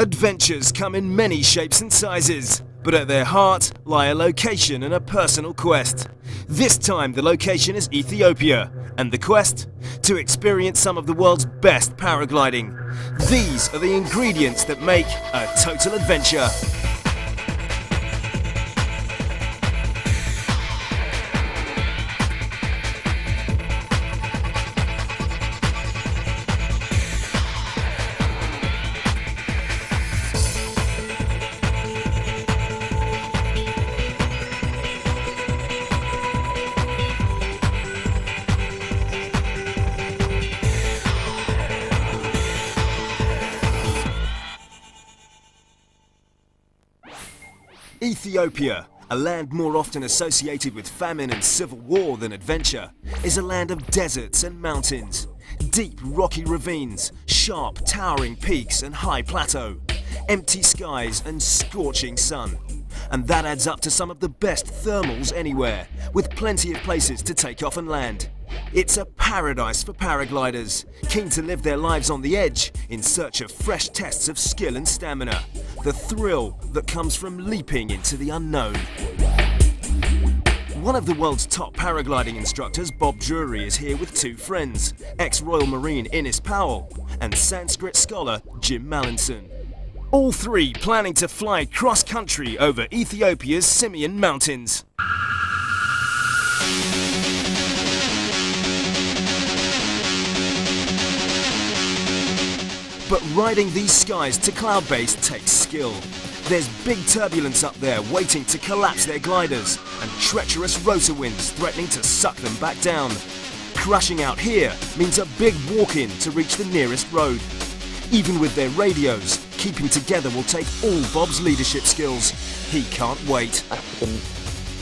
Adventures come in many shapes and sizes, but at their heart lie a location and a personal quest. This time the location is Ethiopia, and the quest? To experience some of the world's best paragliding. These are the ingredients that make a total adventure. Ethiopia, a land more often associated with famine and civil war than adventure, is a land of deserts and mountains, deep rocky ravines, sharp towering peaks and high plateau, empty skies and scorching sun. And that adds up to some of the best thermals anywhere, with plenty of places to take off and land. It's a paradise for paragliders, keen to live their lives on the edge in search of fresh tests of skill and stamina. The thrill that comes from leaping into the unknown. One of the world's top paragliding instructors, Bob Drury, is here with two friends, ex-Royal Marine Innes Powell and Sanskrit scholar Jim Mallinson. All three planning to fly cross-country over Ethiopia's Simien Mountains. But riding these skies to cloud base takes skill. There's big turbulence up there waiting to collapse their gliders, and treacherous rotor winds threatening to suck them back down. Crashing out here means a big walk-in to reach the nearest road. Even with their radios, keeping together will take all Bob's leadership skills. He can't wait. African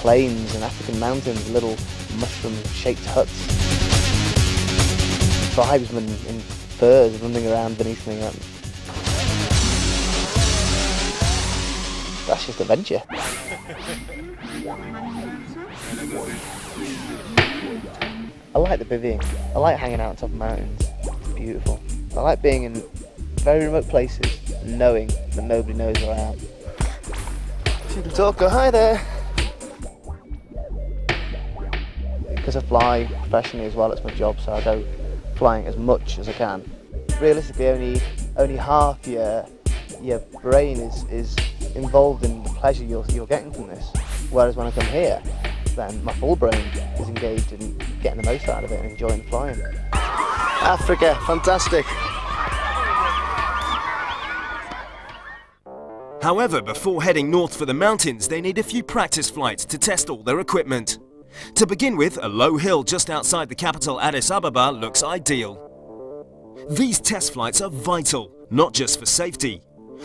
plains and African mountains, little mushroom-shaped huts. Tribesmen in furs running around beneath me. That's just adventure. I like the bivvying. I like hanging out on top of mountains. It's beautiful. I like being in very remote places and knowing that nobody knows where I am. If you can talk, go hi there. Because I fly professionally as well, it's my job, so I go flying as much as I can. Realistically, only half your brain is involved in the pleasure you're getting from this. Whereas when I come here, then my full brain is engaged in getting the most out of it and enjoying flying. Africa, fantastic. However, before heading north for the mountains, they need a few practice flights to test all their equipment. To begin with, a low hill just outside the capital Addis Ababa looks ideal. These test flights are vital, not just for safety.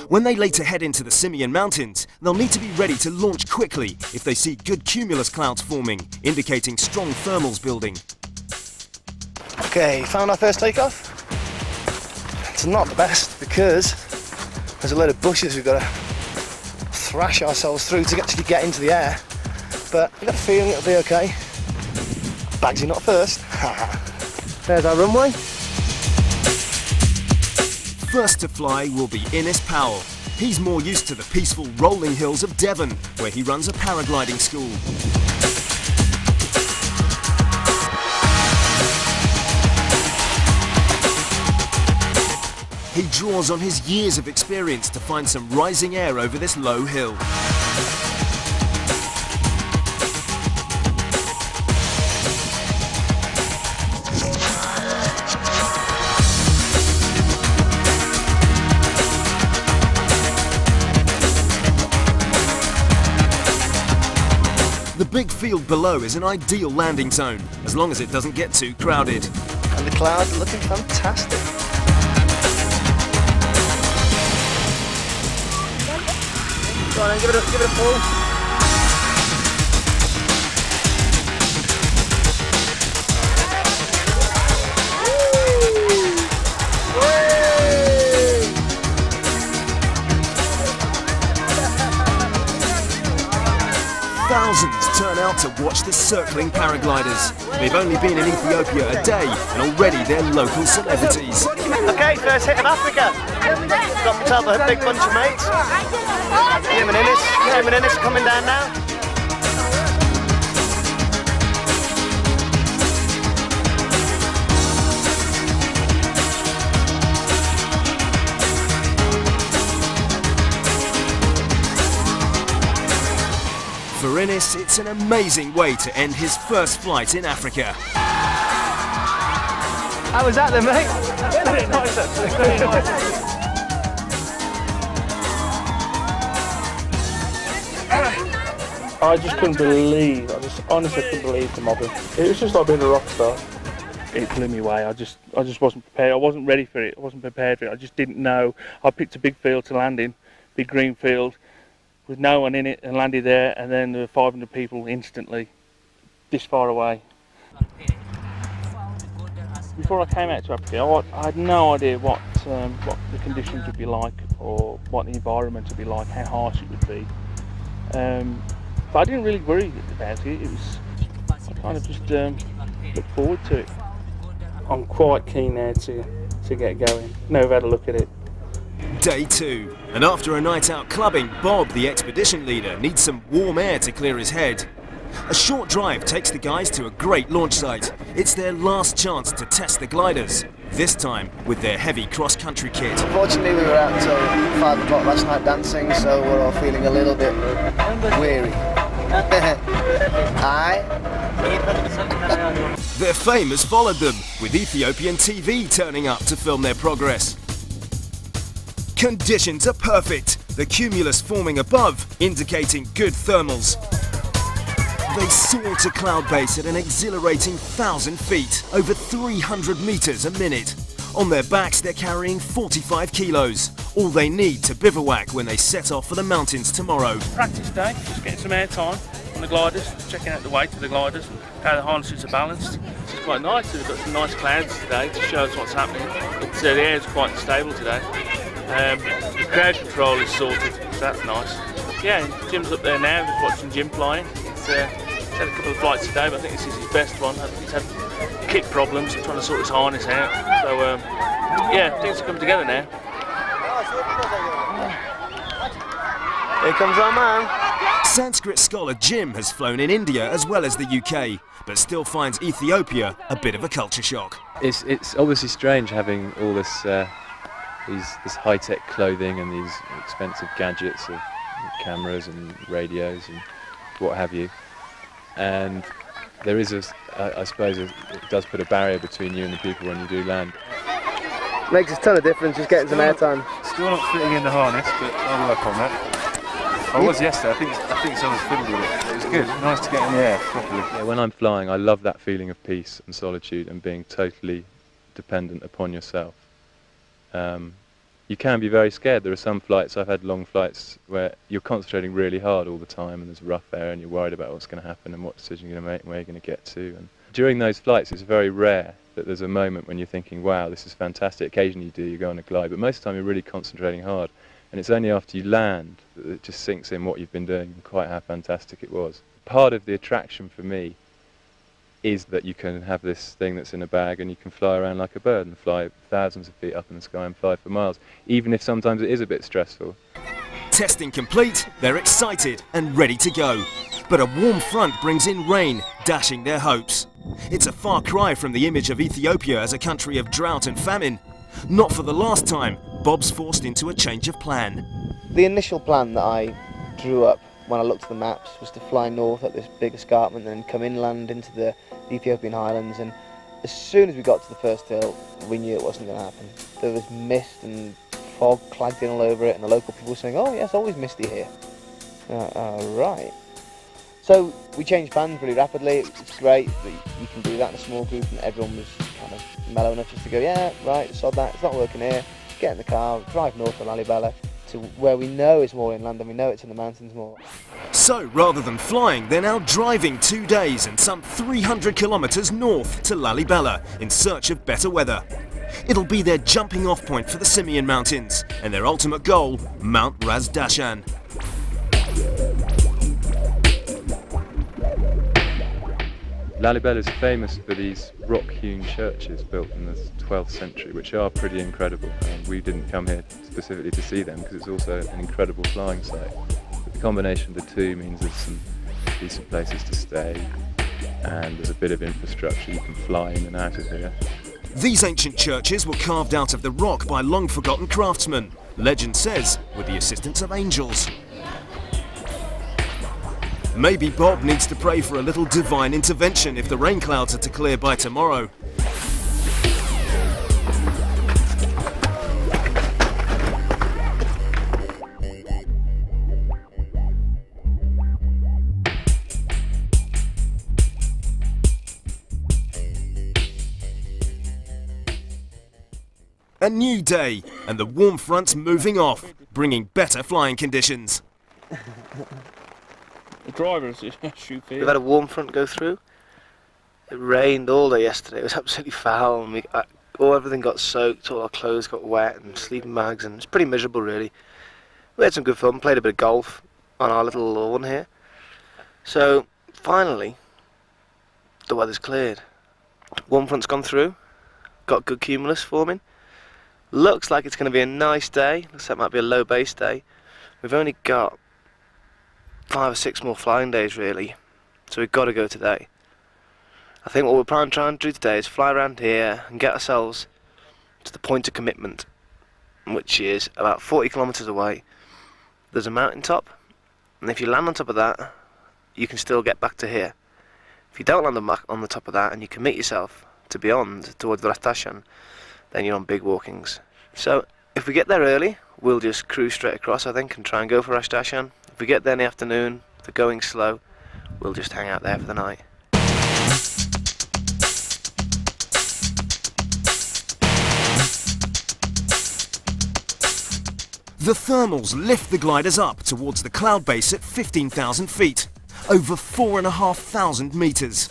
When they later head into the Simien Mountains, they'll need to be ready to launch quickly if they see good cumulus clouds forming, indicating strong thermals building. Okay, found our first takeoff. It's not the best because there's a load of bushes we've got to thrash ourselves through to actually get into the air. But I've got a feeling it'll be okay. Bagsy not first. There's our runway. First to fly will be Innes Powell. He's more used to the peaceful rolling hills of Devon, where he runs a paragliding school. He draws on his years of experience to find some rising air over this low hill. The big field below is an ideal landing zone, as long as it doesn't get too crowded. And the clouds are looking fantastic. Go on then, give it a pull. Thousands turn out to watch the circling paragliders. They've only been in Ethiopia a day, and already they're local celebrities. Okay, first hit of Africa. got myself a big bunch of mates. Jim and Innes coming down now. For Innes, it's an amazing way to end his first flight in Africa. How was that then, mate? Very nice, actually. Very nice. I just couldn't believe, honestly couldn't believe the mobbing. It was just like being a rock star. It blew me away. I just wasn't prepared. I wasn't ready for it. I wasn't prepared for it. I just didn't know. I picked a big field to land in, big green field, with no one in it, and landed there, and then there were 500 people instantly, this far away. Before I came out to Africa, I had no idea what the conditions would be like, or what the environment would be like, how harsh it would be. But I didn't really worry about it. I kind of just looked forward to it. I'm quite keen now to get going. Now I've had a look at it. Day 2, and after a night out clubbing, Bob, the expedition leader, needs some warm air to clear his head. A short drive takes the guys to a great launch site. It's their last chance to test the gliders, this time with their heavy cross-country kit. Unfortunately, we were out until 5 o'clock last night dancing, so we're all feeling a little bit weary. Aye. Their fame has followed them, with Ethiopian TV turning up to film their progress. Conditions are perfect, the cumulus forming above, indicating good thermals. They soar to cloud base at an exhilarating 1,000 feet, over 300 meters a minute. On their backs, they're carrying 45 kilos, all they need to bivouac when they set off for the mountains tomorrow. Practice day, just getting some air time on the gliders, checking out the weight of the gliders, how the harnesses are balanced. It's quite nice. We've got some nice clouds today to show us what's happening. But the air is quite unstable today. The crowd control is sorted, so that's nice. Yeah, Jim's up there now, just watching Jim flying. He's had a couple of flights today, but I think this is his best one. I think he's had kick problems, trying to sort his harness out. So yeah, things are coming together now. Here comes our man. Sanskrit scholar Jim has flown in India as well as the UK, but still finds Ethiopia a bit of a culture shock. It's obviously strange having all this this high-tech clothing and these expensive gadgets of cameras and radios and what have you. And there is I suppose it does put a barrier between you and the people when you do land. Makes a ton of difference just getting some airtime. Still not fitting in the harness, but I'll work on that. I was yesterday. I think someone's fiddled with it. It was good. Nice to get in the air properly. Yeah, when I'm flying, I love that feeling of peace and solitude and being totally dependent upon yourself. You can be very scared. There are some flights, I've had long flights where you're concentrating really hard all the time and there's rough air and you're worried about what's going to happen and what decision you're going to make and where you're going to get to. And during those flights, it's very rare that there's a moment when you're thinking, wow, this is fantastic. Occasionally you go on a glide, but most of the time you're really concentrating hard. And it's only after you land that it just sinks in what you've been doing and quite how fantastic it was. Part of the attraction for me is that you can have this thing that's in a bag and you can fly around like a bird and fly thousands of feet up in the sky and fly for miles, even if sometimes it is a bit stressful. Testing complete, they're excited and ready to go. But a warm front brings in rain, dashing their hopes. It's a far cry from the image of Ethiopia as a country of drought and famine. Not for the last time, Bob's forced into a change of plan. The initial plan that I drew up when I looked at the maps was to fly north up this big escarpment and then come inland into the Ethiopian highlands, and as soon as we got to the first hill we knew it wasn't going to happen. There was mist and fog clagged in all over it and the local people were saying, oh yes, always misty here. Right. So we changed plans really rapidly. It's great that you can do that in a small group and everyone was kind of mellow enough just to go, yeah, right, sod that, it's not working here, get in the car, drive north to Lalibela, to where we know it's more inland and we know it's in the mountains more. So rather than flying, they're now driving 2 days and some 300 kilometers north to Lalibela in search of better weather. It'll be their jumping off point for the Simien Mountains and their ultimate goal, Mount Ras Dashan. Lalibela is famous for these rock-hewn churches built in the 12th century, which are pretty incredible. We didn't come here specifically to see them because it's also an incredible flying site. But the combination of the two means there's some decent places to stay and there's a bit of infrastructure. You can fly in and out of here. These ancient churches were carved out of the rock by long-forgotten craftsmen. Legend says, with the assistance of angels. Maybe Bob needs to pray for a little divine intervention if the rain clouds are to clear by tomorrow. A new day, and the warm front's moving off, bringing better flying conditions. The drivers shoot here. We've had a warm front go through. It rained all day yesterday. It was absolutely foul, and everything got soaked. All our clothes got wet, and sleeping bags, and it's pretty miserable, really. We had some good fun. Played a bit of golf on our little lawn here. So finally, the weather's cleared. Warm front's gone through. Got good cumulus forming. Looks like it's going to be a nice day. Looks like it might be a low base day. We've only got 5 or 6 more flying days, really, so we've got to go today. I think what we're trying to do today is fly around here and get ourselves to the point of commitment, which is about 40 kilometres away. There's a mountain top, and if you land on top of that, you can still get back to here. If you don't land on the top of that and you commit yourself to beyond, towards Rastashan, then you're on big walkings. So if we get there early, we'll just cruise straight across, I think, and try and go for Rastashan. If we get there in the afternoon, if they're going slow, we'll just hang out there for the night. The thermals lift the gliders up towards the cloud base at 15,000 feet, over 4,500 metres.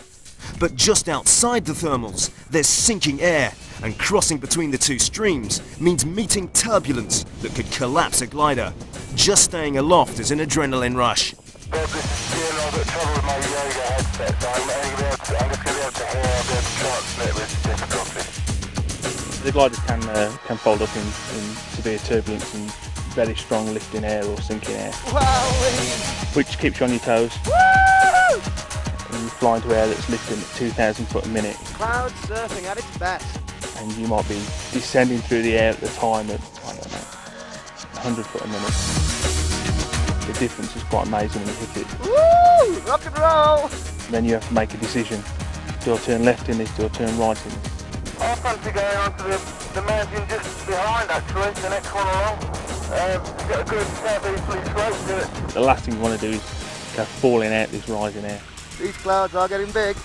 But just outside the thermals, there's sinking air, and crossing between the two streams means meeting turbulence that could collapse a glider. Just staying aloft is an adrenaline rush. Bob, this is Ian. I've got trouble with my yoga headset, so I'm just going to be able to hear, I'll be able to transmit with difficulty. The gliders can fold up in severe turbulence and very strong lifting air or sinking air, which keeps you on your toes. Woo! And you fly into air that's lifting at 2,000 foot a minute. Cloud surfing at its best. And you might be descending through the air at the time at, I don't know, 100 foot a minute. The difference is quite amazing when you hit it. Woo! Rock and roll! Then you have to make a decision. Do I turn left in this, do I turn right in this? I fancy going onto the mountain just behind, actually, the next one along. Got a good southeasterly slope to it. The last thing you want to do is go falling out this rising air. These clouds are getting big.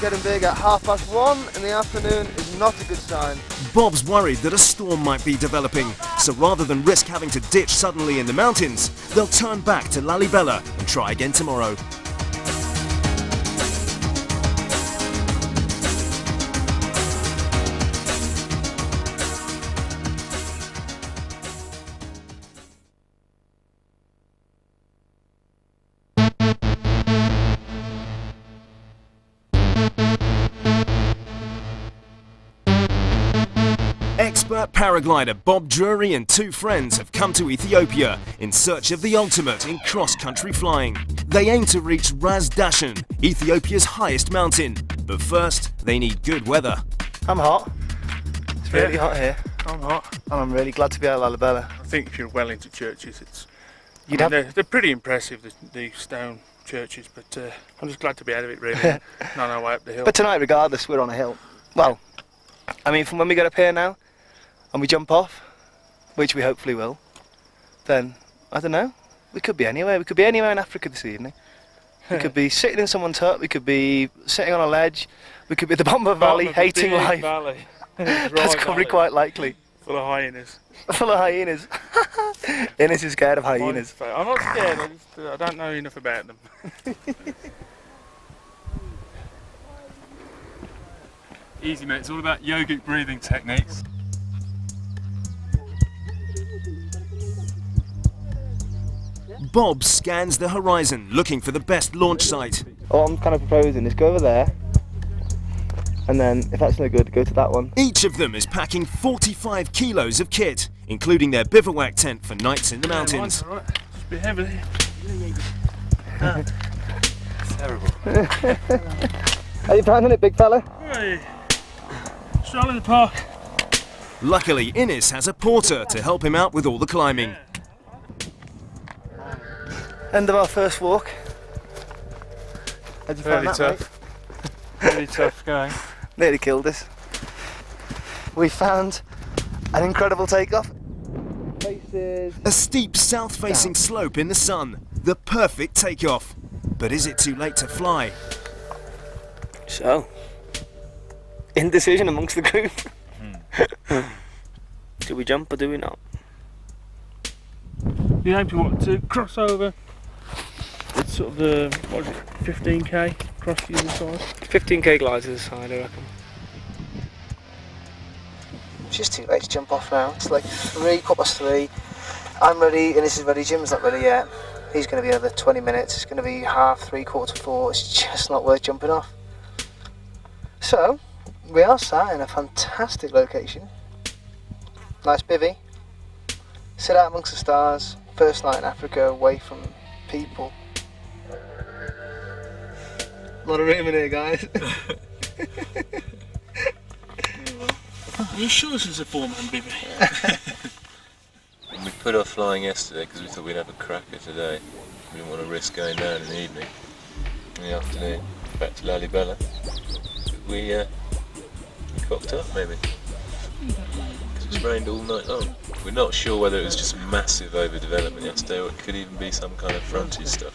Getting big at 1:30 in the afternoon is not a good sign. Bob's worried that a storm might be developing, so rather than risk having to ditch suddenly in the mountains, they'll turn back to Lalibela and try again tomorrow. Expert paraglider Bob Drury and 2 friends have come to Ethiopia in search of the ultimate in cross-country flying. They aim to reach Ras Dashen, Ethiopia's highest mountain. But first, they need good weather. I'm hot. It's really hot here. I'm hot. And I'm really glad to be at Lalibela. I think if you're well into churches, You'd have... they're pretty impressive, the stone churches, but I'm just glad to be out of it, really, and on our way up the hill. But tonight, regardless, we're on a hill. Well, I mean, from when we get up here now, and we jump off, which we hopefully will, then, I don't know, we could be anywhere. We could be anywhere in Africa this evening. We could be sitting in someone's hut, we could be sitting on a ledge, we could be at the bottom of a valley, hating life. Valley. That's probably quite likely. Full of hyenas. Full of hyenas. Innes is scared of hyenas. I'm not scared, I don't know enough about them. Easy, mate. It's all about yogic breathing techniques. Bob scans the horizon looking for the best launch site. What I'm kind of proposing is go over there, and then if that's no good, go to that one. Each of them is packing 45 kilos of kit, including their bivouac tent for nights in the mountains. Right. It's a bit heavy. Terrible. How you finding it, big fella? Hey. Stroll in the park. Luckily, Innes has a porter to help him out with all the climbing. End of our first walk. How'd you find that, tough. Really tough going. mate? Nearly killed us. We found an incredible takeoff. Faces. A steep south-facing slope in the sun. The perfect takeoff. But is it too late to fly? So, indecision amongst the group. Do we jump or do we not? You aim to cross over. It's sort of the, what is it, 15k across the other side. 15k glides to the side, I reckon. It's just too late to jump off now. It's like 3:15. I'm ready, and this is ready. Jim's not ready yet. He's going to be another 20 minutes. It's going to be 3:30, 4:45. It's just not worth jumping off. So, we are sat in a fantastic location. Nice bivvy. Sit out amongst the stars. First night in Africa, away from people. A lot of room in here, guys. Are you sure this is a 4-man bivvy? We put off flying yesterday because we thought we'd have a cracker today. We didn't want to risk going down in the evening, in the afternoon, back to Lalibela. But we cocked up maybe, because it's rained all night long. We're not sure whether it was just massive overdevelopment yesterday or it could even be some kind of frontage stuff.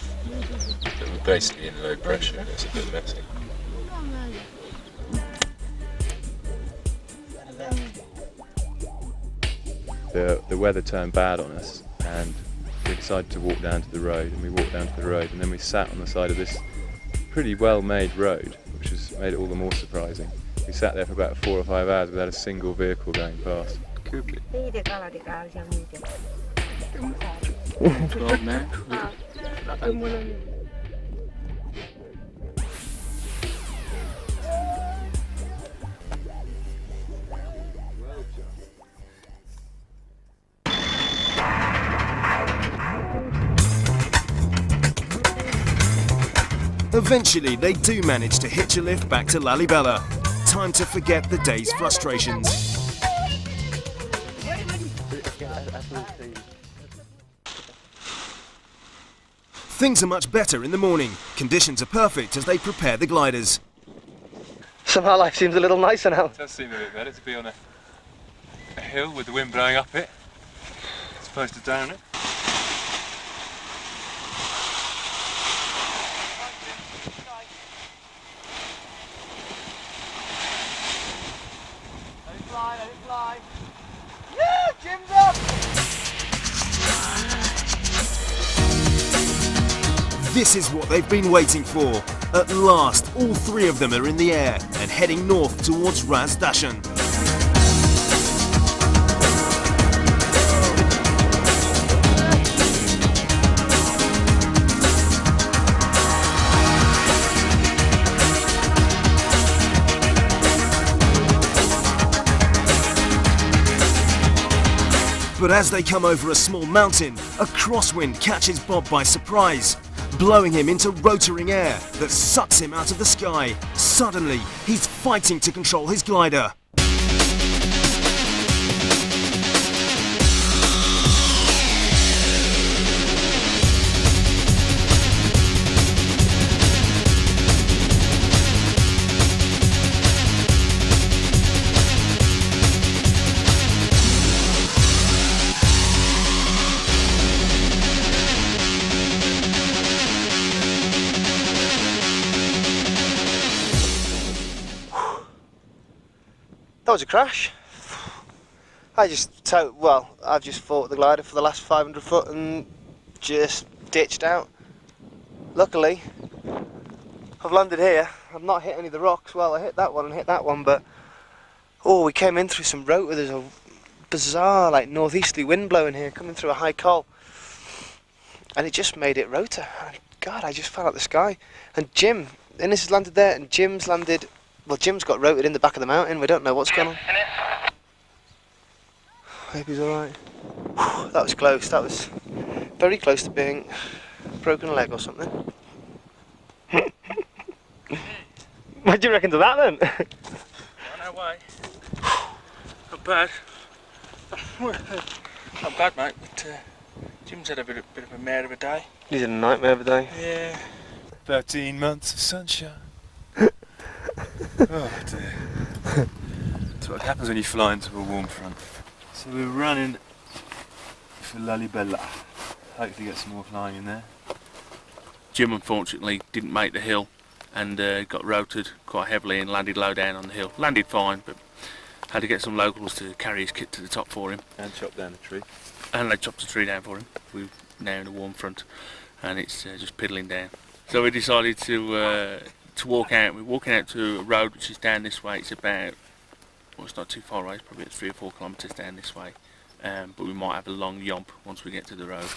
But we're basically in low pressure and it's a bit messy. The weather turned bad on us and we decided to walk down to the road, and we walked down to the road and then we sat on the side of this pretty well made road, which has made it all the more surprising. We sat there for about 4 or 5 hours without a single vehicle going past. Could be. Eventually, they do manage to hitch a lift back to Lalibela. Time to forget the day's frustrations. Things are much better in the morning. Conditions are perfect as they prepare the gliders. Somehow life seems a little nicer now. It does seem a bit better to be on a hill with the wind blowing up it, as opposed to down it. This is what they've been waiting for. At last, all 3 of them are in the air and heading north towards Ras Dashen. But as they come over a small mountain, a crosswind catches Bob by surprise, blowing him into rotoring air that sucks him out of the sky. Suddenly, he's fighting to control his glider. That was a crash. I've just fought the glider for the last 500 foot and just ditched out. Luckily, I've landed here. I've not hit any of the rocks. Well, I hit that one and hit that one, but we came in through some rotor. There's a bizarre, like, northeasterly wind blowing here, coming through a high col, and it just made it rotor. God, I just fell out the sky. And Jim, Innes has landed there, and Jim's landed. Well, Jim's got rotated in the back of the mountain. We don't know what's going on. Hope he's alright. That was close. That was very close to being broken leg or something. What do you reckon to that then? No way. Not bad. Not bad, mate. But Jim's had a bit of a mare of a day. He's had a nightmare of a day. Yeah. 13 months of sunshine. Oh dear. That's what happens when you fly into a warm front. So we're running for Lalibela. Hopefully get some more flying in there. Jim unfortunately didn't make the hill and got rotated quite heavily and landed low down on the hill. Landed fine, but had to get some locals to carry his kit to the top for him. And chop down the tree. And they chopped the tree down for him. We're now in a warm front and it's just piddling down. So we decided to walk out. We're walking out to a road which is down this way. It's about, well, it's not too far away, it's probably 3 or 4 kilometres down this way. But we might have a long yomp once we get to the road.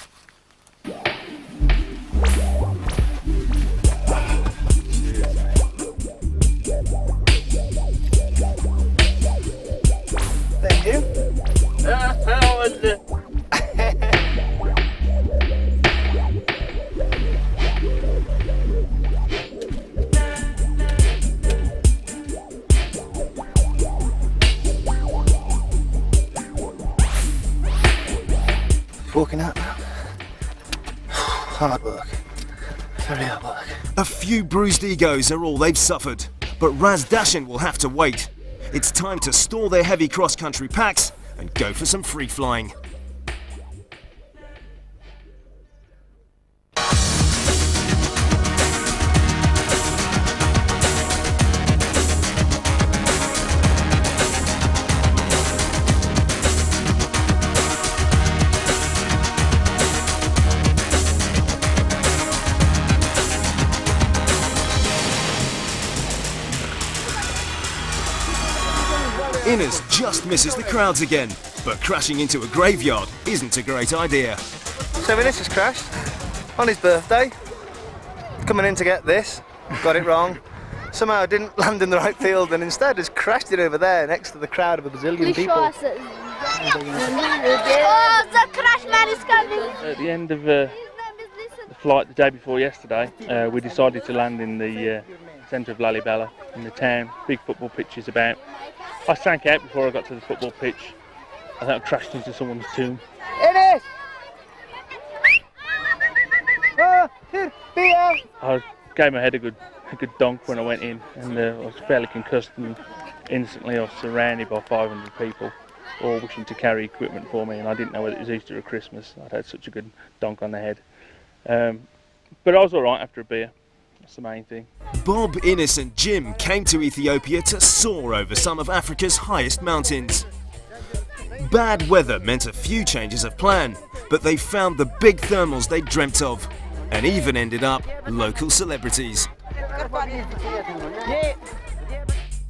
Thank you. Walking out now. Hard work. Very hard work. A few bruised egos are all they've suffered, but Raz Dashin will have to wait. It's time to store their heavy cross-country packs and go for some free flying. Innes just misses the crowds again, but crashing into a graveyard isn't a great idea. So Innes has crashed on his birthday, coming in to get this, got it wrong, somehow didn't land in the right field and instead has crashed it over there next to the crowd of a bazillion people. Oh, the crash man is coming! At the end of the flight the day before yesterday, we decided to land in the centre of Lalibela, in the town. Big football pitch is about. I sank out before I got to the football pitch. I think I crashed into someone's tomb. Innes! I gave my head a good donk when I went in, and I was fairly concussed, and instantly I was surrounded by 500 people, all wishing to carry equipment for me, and I didn't know whether it was Easter or Christmas. I'd had such a good donk on the head. But I was all right after a beer. That's the main thing. Bob, Innes and Jim came to Ethiopia to soar over some of Africa's highest mountains. Bad weather meant a few changes of plan, but they found the big thermals they dreamt of, and even ended up local celebrities.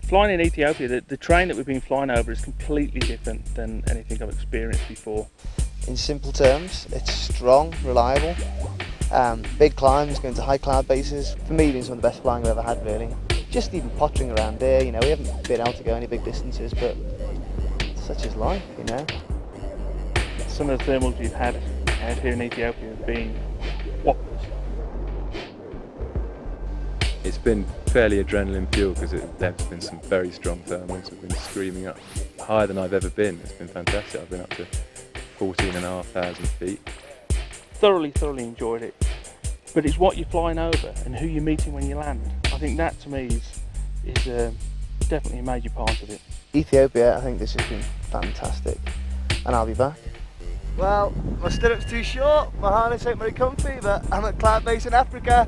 Flying in Ethiopia, the train that we've been flying over is completely different than anything I've experienced before. In simple terms, it's strong, reliable, big climbs, going to high cloud bases. For me, been some of the best flying I've ever had, really. Just even pottering around here, you know, we haven't been able to go any big distances, but such is life, you know. Some of the thermals we've had out here in Ethiopia have been whoppers. It's been fairly adrenaline fueled because there's been some very strong thermals. We've been screaming up higher than I've ever been. It's been fantastic. I've been up to 14,500 feet. Thoroughly enjoyed it. But it's what you're flying over and who you're meeting when you land. I think that to me is definitely a major part of it. Ethiopia, I think this has been fantastic, and I'll be back. Well, my stirrup's too short, my harness ain't very comfy, but I'm at cloud base in Africa.